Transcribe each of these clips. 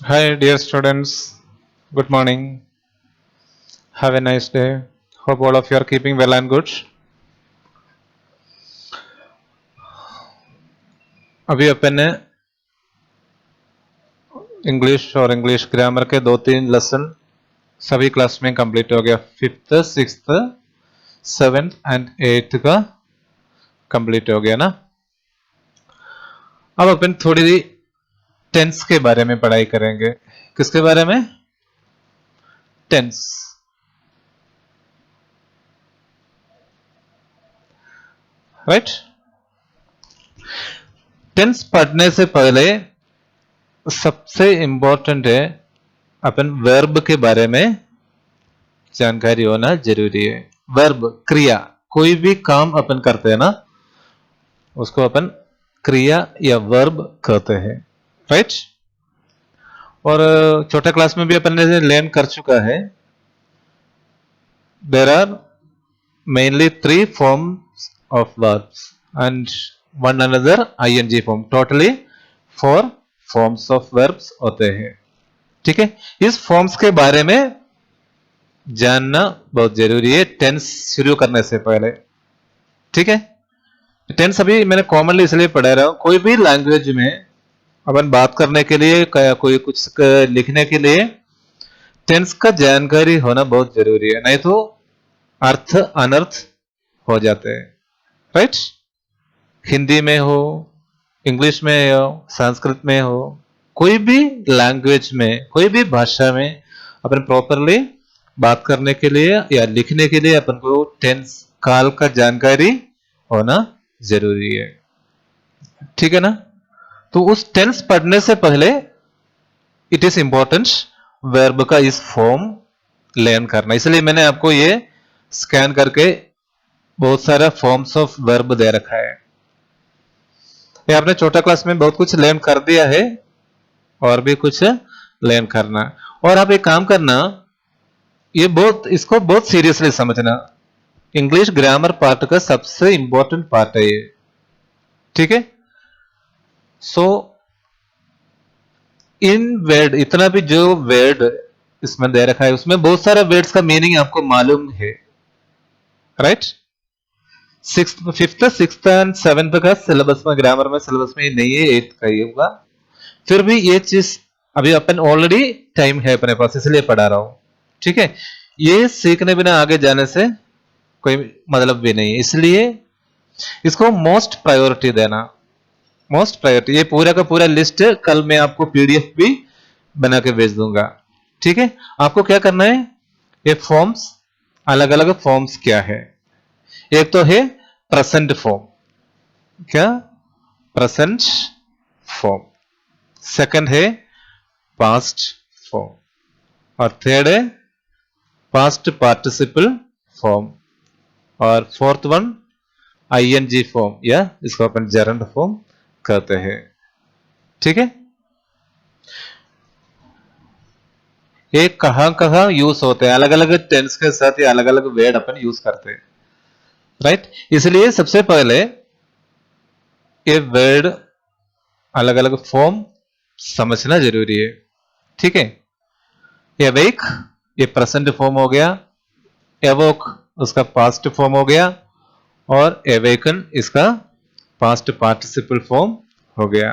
Hi, dear students. Good morning. Have a nice day. Hope all of you are keeping well and good. अभी अपन ने English और English grammar के 2-3 lesson सभी class में complete हो गया। 5th, 6th, 7th and 8th का complete हो गया ना। अब अपन थोड़ी टेंस के बारे में पढ़ाई करेंगे। किसके बारे में? टेंस। राइट। टेंस पढ़ने से पहले सबसे इंपॉर्टेंट है अपन वर्ब के बारे में जानकारी होना जरूरी है। वर्ब क्रिया, कोई भी काम अपन करते हैं ना, उसको अपन क्रिया या वर्ब कहते हैं। राइट। और छोटा क्लास में भी अपन ने लर्न कर चुका है। There are mainly 3 forms of verbs and one another ING form. Totally 4 forms of verbs होते हैं। ठीक है। इस फॉर्म्स के बारे में जानना बहुत जरूरी है टेंस शुरू करने से पहले। ठीक है। टेंस अभी मैंने कॉमनली इसलिए पढ़ा रहा हूं, कोई भी लैंग्वेज में अपन बात करने के लिए, कोई कुछ लिखने के लिए टेंस का जानकारी होना बहुत जरूरी है, नहीं तो अर्थ अनर्थ हो जाते हैं। राइट। हिंदी में हो, इंग्लिश में हो, संस्कृत में हो, कोई भी लैंग्वेज में, कोई भी भाषा में अपन प्रॉपरली बात करने के लिए या लिखने के लिए अपन को टेंस काल का जानकारी होना जरूरी है। ठीक है ना। तो उस टेंस पढ़ने से पहले इट इज इंपॉर्टेंट वर्ब का इस फॉर्म लर्न करना। इसलिए मैंने आपको ये स्कैन करके बहुत सारा फॉर्म्स ऑफ वर्ब दे रखा है। ये आपने छोटा क्लास में बहुत कुछ लर्न कर दिया है, और भी कुछ लर्न करना। और आप एक काम करना, ये इसको बहुत सीरियसली समझना। इंग्लिश ग्रामर पार्ट का सबसे इंपॉर्टेंट पार्ट है ये। ठीक है। सो इन वर्ड, इतना भी जो वर्ड इसमें दे रखा है उसमें बहुत सारे वर्ड्स का मीनिंग आपको मालूम है। Right. 5th, 6th and 7th का सिलेबस में, ग्रामर में सिलेबस में नहीं है, 8th का ही होगा। फिर भी ये चीज अभी अपन ऑलरेडी टाइम है अपने पास, इसलिए पढ़ा रहा हूं। ठीक है। ये सीखने बिना आगे जाने से कोई मतलब भी नहीं है, इसलिए इसको मोस्ट प्रायोरिटी देना। Most priority. ये पूरा का पूरा लिस्ट कल मैं आपको पीडीएफ भी बना के भेज दूंगा। ठीक है। आपको क्या करना है, ये फॉर्म्स, अलग अलग फॉर्म्स क्या है। एक तो है प्रेजेंट फॉर्म। क्या? Present form. सेकंड है पास्ट फॉर्म। और थर्ड है पास्ट पार्टिसिपल फॉर्म। और फोर्थ वन आईएनजी फॉर्म, या इसको अपन जेरंड फॉर्म कहते हैं। ठीक है। ये कहां कहां यूज होते हैं, अलग अलग टेंस के साथ ये अलग अलग वर्ड अपन यूज करते हैं। राइट। इसलिए सबसे पहले ये वर्ड अलग अलग फॉर्म समझना जरूरी है। ठीक है। एवेक ये प्रेजेंट फॉर्म हो गया, एवोक उसका पास्ट फॉर्म हो गया, और एवेकन इसका पास्ट पार्टिसिपल फॉर्म हो गया,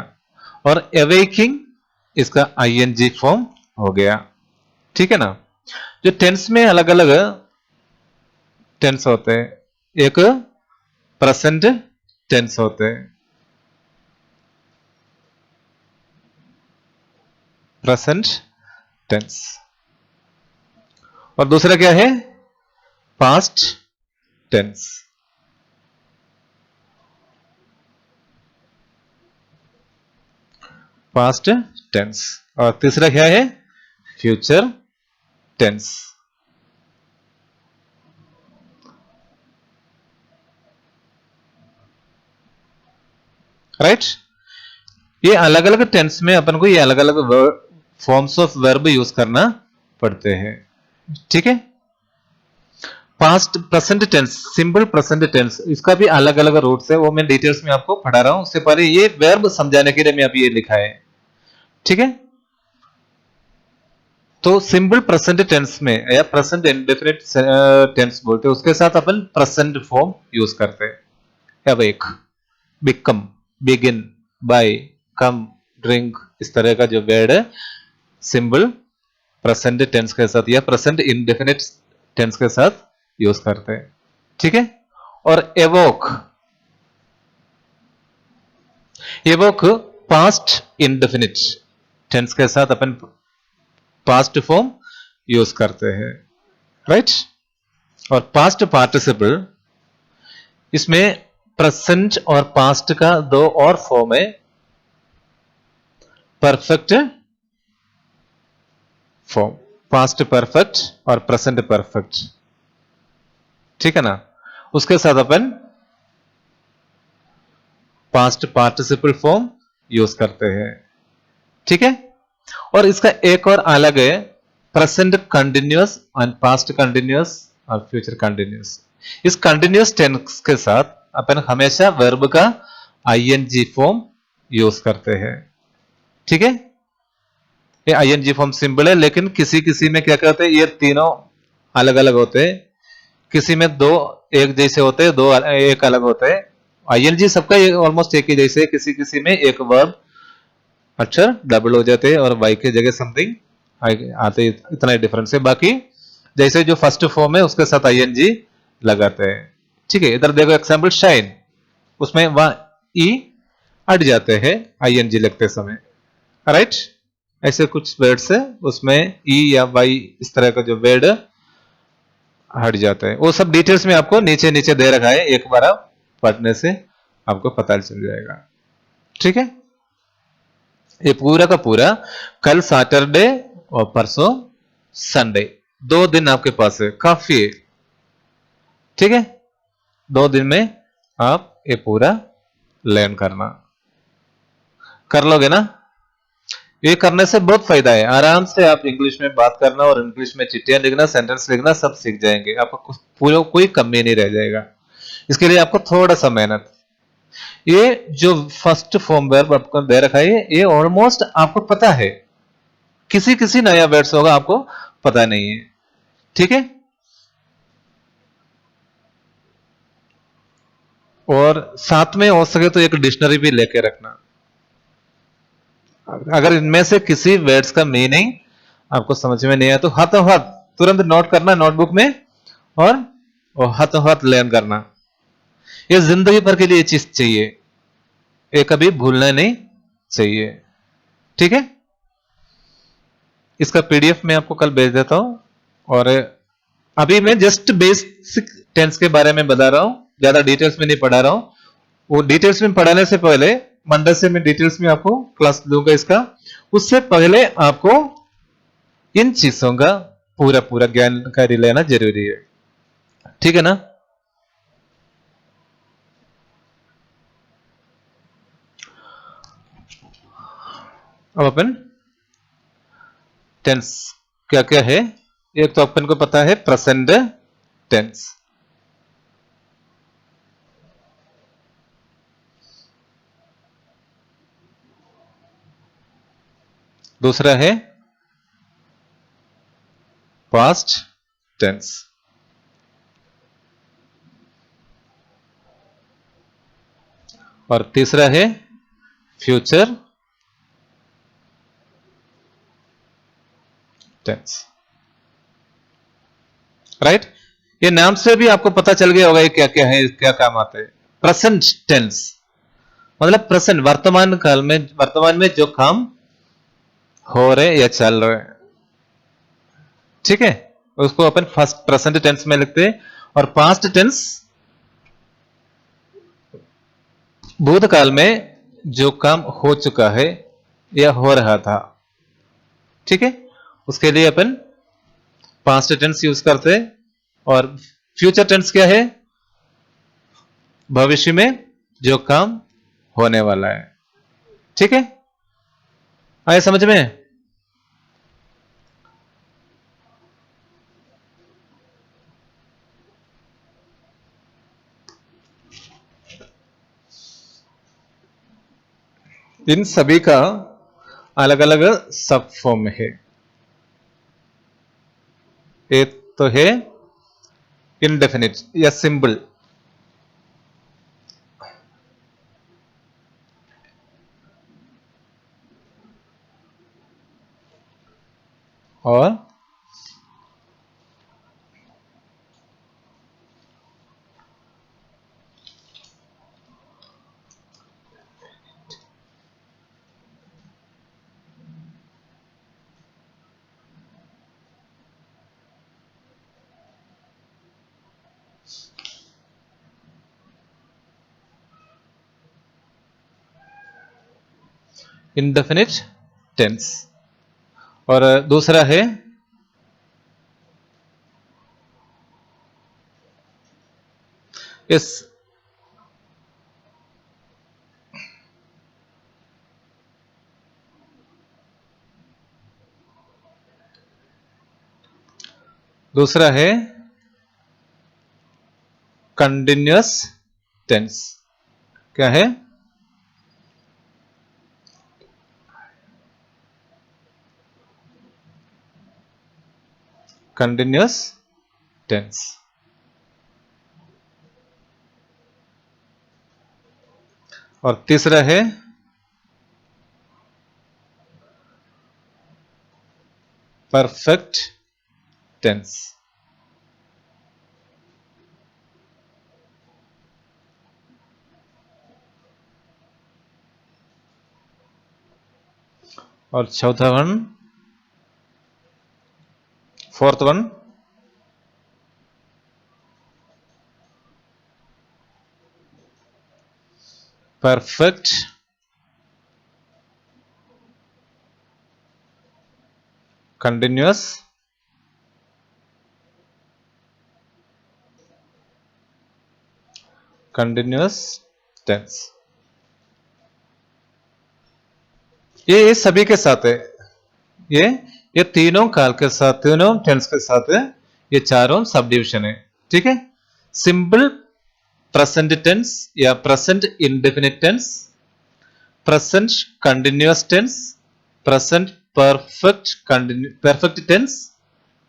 और एवेकिंग इसका आईएनजी फॉर्म हो गया। ठीक है ना। जो टेंस में अलग अलग टेंस होते हैं, एक प्रेजेंट टेंस होते हैं, प्रेजेंट टेंस, और दूसरा क्या है, पास्ट टेंस। Past tense. और तीसरा क्या है, फ्यूचर टेंस। राइट। ये अलग अलग टेंस में अपन को ये अलग अलग फॉर्म्स ऑफ वर्ब यूज करना पड़ते हैं। ठीक है। Past present tense, simple present tense, इसका भी अलग अलग रूट्स है, वो मैं डिटेल्स में आपको पढ़ा रहा हूं। उससे पहले ये वर्ब समझाने के लिए मैं अभी ये लिखा है। ठीक है। तो सिंपल प्रेजेंट टेंस में या प्रेजेंट इंडेफिनिट टेंस बोलते हैं, उसके साथ अपन प्रेजेंट फॉर्म यूज करते हैं। अवेक, बिकम, बिगिन, बाय, कम, ड्रिंक, इस तरह का जो वर्ड है सिंपल प्रेजेंट टेंस के साथ या प्रेजेंट इंडेफिनिट टेंस के साथ यूज करते हैं। ठीक है। और एवोक, एवोक पास्ट इंडेफिनिट टेंस के साथ अपन पास्ट फॉर्म यूज करते हैं, राइट। और पास्ट पार्टिसिपल, इसमें प्रेजेंट और पास्ट का दो और फॉर्म है, परफेक्ट फॉर्म, पास्ट परफेक्ट और प्रेजेंट परफेक्ट। ठीक है ना। उसके साथ अपन पास्ट पार्टिसिपल फॉर्म यूज करते हैं। ठीक है। और इसका एक और अलग है, present continuous and past continuous और फ्यूचर कंटिन्यूअस। इस कंटिन्यूअस टेंस के साथ अपन हमेशा वर्ब का आईएनजी फॉर्म यूज करते हैं। ठीक है। ये आईएनजी फॉर्म सिंपल है, लेकिन किसी किसी में क्या कहते हैं, ये तीनों अलग अलग होते हैं। किसी में दो एक जैसे होते हैं, दो एक अलग होते हैं। आईएनजी सबका ऑलमोस्ट एक ही जैसे है, किसी किसी में एक वर्ब अक्षर डबल हो जाते हैं और वाई की जगह समथिंग आते, इतना ही डिफरेंस है। बाकी जैसे जो फर्स्ट फॉर्म है उसके साथ आईएनजी लगाते हैं। ठीक है। इधर देखो एग्जांपल शाइन, उसमें वहां ई अट जाते हैं आईएनजी लगते समय, राइट। ऐसे कुछ वर्ड्स है उसमें ई या वाई इस तरह का जो वर्ड हट जाता है, वो सब डिटेल्स में आपको नीचे नीचे दे रखा है, एक बार आप पढ़ने से आपको पता चल जाएगा। ठीक है। ये पूरा का पूरा कल सैटरडे और परसों संडे, 2 दिन आपके पास है, काफी है। ठीक है। 2 दिन में आप ये पूरा लर्न करना कर लोगे ना। ये करने से बहुत फायदा है, आराम से आप इंग्लिश में बात करना और इंग्लिश में चिट्ठियां लिखना, सेंटेंस लिखना सब सीख जाएंगे। आपको पूरा कोई कमी नहीं रह जाएगा। इसके लिए आपको थोड़ा सा मेहनत। ये जो फर्स्ट फॉर्म वर्ब आपको दे रखा है ये ऑलमोस्ट आपको पता है, किसी किसी नया वर्ड्स होगा आपको पता नहीं है। ठीक है। और साथ में हो सके तो एक डिक्शनरी भी लेके रखना, अगर इनमें से किसी वर्ड्स का मीनिंग आपको समझ में नहीं आया तो हाथों हाथ तुरंत नोट करना नोटबुक में, और हाथों हाथ लर्न करना। ये जिंदगी भर के लिए ये चीज चाहिए, ये कभी भूलना नहीं चाहिए। ठीक है। इसका पीडीएफ मैं आपको कल भेज देता हूं। और अभी मैं जस्ट बेसिक टेंस के बारे में बता रहा हूं, ज्यादा डिटेल्स में नहीं पढ़ा रहा हूं। वो डिटेल्स में पढ़ाने से पहले मंडे से मैं डिटेल्स में आपको क्लास दूंगा इसका, उससे पहले आपको इन चीजों का पूरा पूरा जानकारी लेना जरूरी है। ठीक है ना। अब अपन टेंस क्या क्या है, एक तो अपन को पता है प्रेजेंट टेंस, दूसरा है पास्ट टेंस, और तीसरा है फ्यूचर टेंस, राइट। ये नाम से भी आपको पता चल गया होगा ये क्या क्या है, क्या काम आता है। प्रेजेंट टेंस मतलब प्रेजेंट वर्तमान काल में, वर्तमान में जो काम हो रहे या चल रहे हैं। ठीक है। उसको अपन फर्स्ट प्रेजेंट टेंस में लिखते हैं। और पास्ट टेंस भूतकाल में जो काम हो चुका है या हो रहा था। ठीक है। उसके लिए अपन पास्ट टेंस यूज करते हैं। और फ्यूचर टेंस क्या है, भविष्य में जो काम होने वाला है। ठीक है। आए समझ में। इन सभी का अलग अलग सब फॉर्म है। एक तो है इंडेफिनिट या सिंबल, और इंडेफिनिट टेंस, और दूसरा है इस दूसरा है कंटिन्यूअस टेंस। क्या है? Continuous tense. और तीसरा है परफेक्ट टेंस। और चौथा one, fourth one, perfect continuous tense. ये सभी के साथ है, ये ये तीनों काल के साथ, तीनों टेंस के साथ है, ये चारों सब डिविजन है। ठीक है? सिंपल प्रेजेंट टेंस या present indefinite tense, present continuous tense, present perfect tense,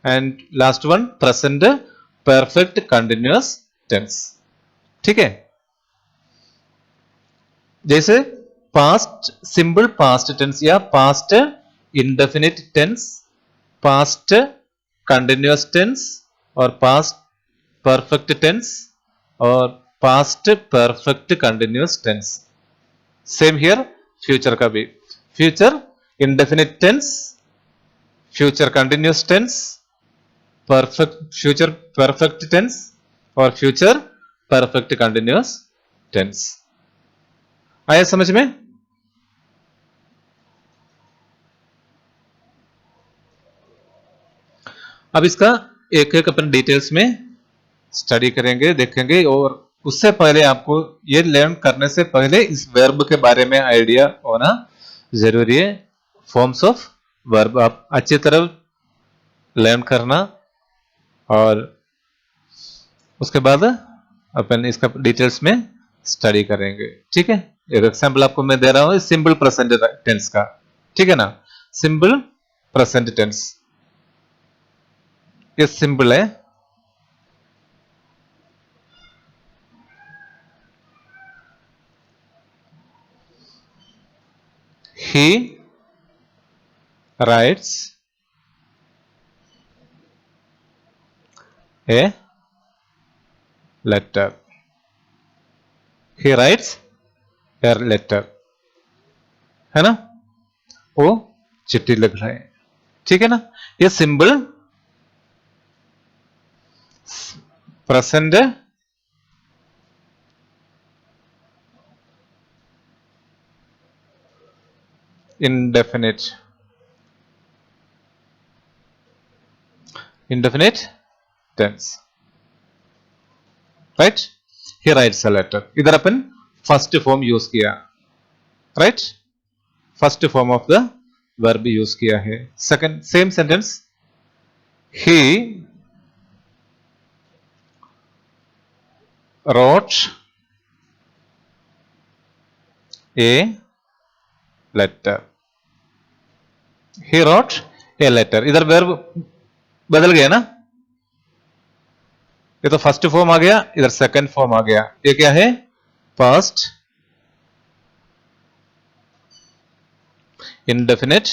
and last one present perfect continuous tense. ठीक है? जैसे पास्ट सिंपल पास्ट टेंस या past indefinite tense, past continuous tense, और past perfect tense, और past perfect continuous tense. Same here future का भी, future indefinite tense, future continuous tense, perfect future perfect tense, और future perfect continuous tense. आया समझ में? अब इसका एक एक अपन डिटेल्स में स्टडी करेंगे, देखेंगे, और उससे पहले आपको ये लर्न करने से पहले इस वर्ब के बारे में आइडिया होना जरूरी है। फॉर्म्स ऑफ वर्ब आप अच्छी तरह लर्न करना, और उसके बाद अपन इसका डिटेल्स में स्टडी करेंगे। ठीक है? एक एग्जांपल आपको मैं दे रहा हूं सिंपल प्रेजेंट टेंस का। ठीक है ना? सिंपल प्रेजेंट टेंस, ये सिंपल है। He writes a letter. He writes a letter, है ना? वो चिट्ठी लिख रहे हैं। ठीक है ना? ये symbol present indefinite tense, right? He writes a letter, इधर अपन फर्स्ट फॉर्म यूज किया, right? First form of the verb use किया है। Second same sentence, he wrote a letter. He wrote a letter, इधर वर्ब बदल गया ना? ये तो फर्स्ट फॉर्म आ गया, इधर सेकंड फॉर्म आ गया। ये क्या है? Past indefinite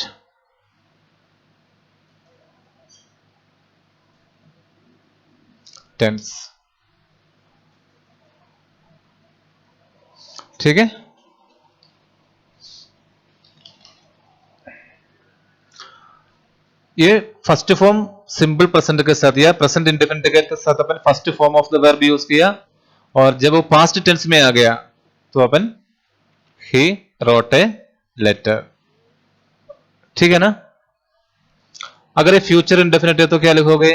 tense. ठीक है, ये फर्स्ट फॉर्म सिंपल प्रेजेंट के साथ या प्रेजेंट इंडेफिनिट के साथ अपन first form of the verb use किया, और जब वो पास्ट टेंस में आ गया तो अपन ही रोट ए लेटर। ठीक है ना? अगर ये फ्यूचर इंडेफिनिट है तो क्या लिखोगे?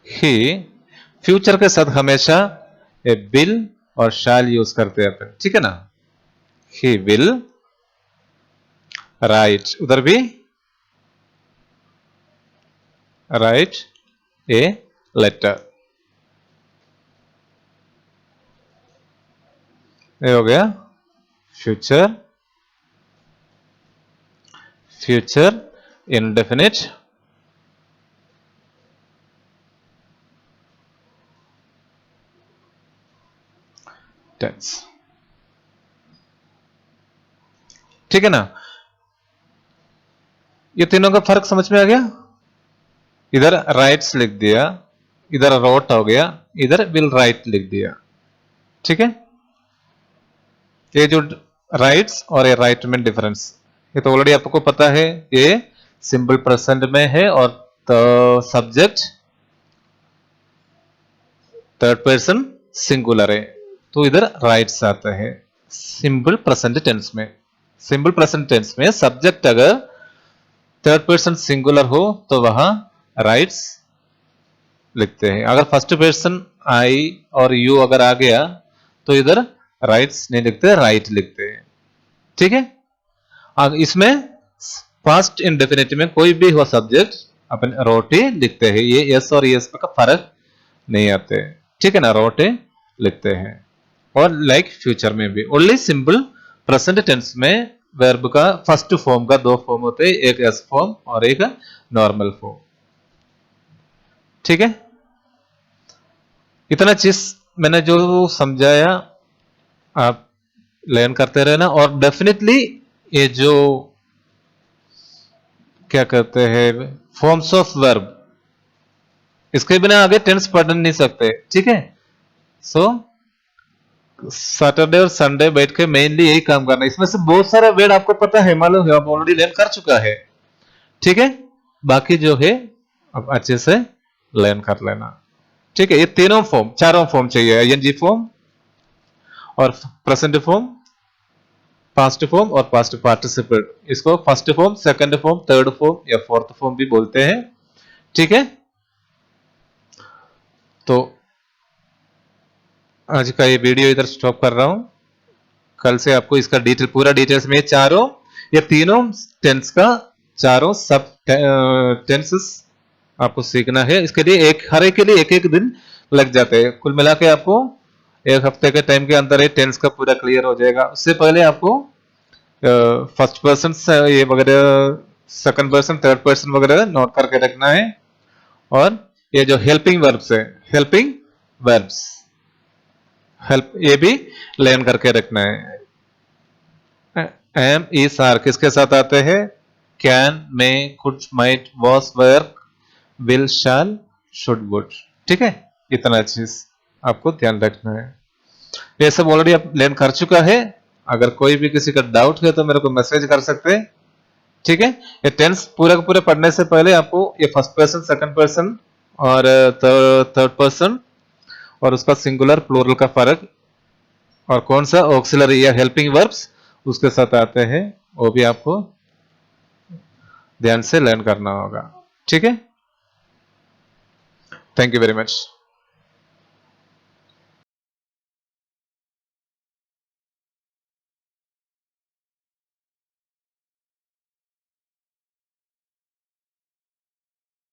ही। फ्यूचर के साथ हमेशा ए विल और शैल यूज करते हैं अपन। ठीक है ना? ही विल राइट, उधर भी राइट ए लेटर। ये हो गया फ्यूचर, फ्यूचर इंडेफिनिट टेंस। ठीक है ना? ये तीनों का फर्क समझ में आ गया? इधर राइट्स लिख दिया, इधर रोट हो गया, इधर विल राइट लिख दिया। ठीक है? ये जो राइट्स और ये राइट में डिफरेंस, ये तो ऑलरेडी आपको पता है। ये सिंपल प्रेजेंट में है और तो सब्जेक्ट थर्ड पर्सन सिंगुलर है, तो इधर राइट्स आता है सिंपल प्रेजेंट टेंस में। सिंपल प्रेजेंट टेंस में सब्जेक्ट अगर थर्ड पर्सन सिंगुलर हो तो वहां राइट्स लिखते हैं। अगर फर्स्ट पर्सन आई और यू अगर आ गया तो इधर राइट्स नहीं लिखते, राइट लिखते हैं। ठीक है? इसमें पास्ट इंडेफिनिट में कोई भी हो सब्जेक्ट अपन रोटे लिखते हैं, ये एस और एस का फर्क नहीं आते। ठीक है ना? रोटे लिखते हैं। और लाइक फ्यूचर में भी ओनली सिंपल प्रेजेंट टेंस में वर्ब का फर्स्ट फॉर्म का दो फॉर्म होते हैं, एक एस फॉर्म और एक नॉर्मल फॉर्म। ठीक है? इतना चीज मैंने जो समझाया आप लर्न करते रहना, और डेफिनेटली ये जो क्या कहते हैं फॉर्म्स ऑफ वर्ब, इसके बिना आगे टेंस पढ़ नहीं सकते। ठीक है? सो सैटरडे और संडे बैठ के मेनली यही काम करना। इसमें से बहुत सारा वर्ड आपको पता है, मालूम है, आप ऑलरेडी लर्न कर चुका है। ठीक है? बाकी जो है अब अच्छे से लर्न कर लेना। ठीक है? ये तीनों फॉर्म, चारों फॉर्म चाहिए, आईएनजी फॉर्म और प्रेजेंट फॉर्म, पास्ट फॉर्म और पास्ट पार्टिसिपल। इसको first form, second form, third form या फोर्थ फॉर्म भी बोलते हैं। ठीक है? तो आज का ये वीडियो इधर स्टॉप कर रहा हूं। कल से आपको इसका डिटेल, पूरा डिटेल्स में चारों या तीनों टेंस का चारों सब टेंसेस आपको सीखना है। इसके लिए हर एक के लिए एक एक दिन लग जाते हैं। कुल मिला के आपको एक हफ्ते के टाइम के अंदर ये टेंस का पूरा क्लियर हो जाएगा। उससे पहले आपको फर्स्ट पर्सन ये वगैरह, सेकंड पर्सन, थर्ड पर्सन वगैरह नोट करके रखना है। और ये जो हेल्पिंग वर्ब्स है, हेल्पिंग वर्ब्स, हेल्प, ये भी लर्न करके रखना है। एम, इज, आर किसके साथ आते हैं? Can, may, could, might, was, work, will, shall, should, would. ठीक है? इतना चीज आपको ध्यान रखना है। ये सब ऑलरेडी आप लर्न कर चुका है। अगर कोई भी किसी का डाउट है तो मेरे को मैसेज कर सकते हैं। ठीक है? ये टेंस पूरा का पूरा पढ़ने से पहले आपको ये फर्स्ट पर्सन, सेकंड पर्सन और थर्ड पर्सन और उसका सिंगुलर प्लूरल का फर्क और कौन सा ऑक्सिलरी या हेल्पिंग वर्ब्स उसके साथ आते हैं, वो भी आपको ध्यान से लर्न करना होगा। ठीक है? Thank you very much.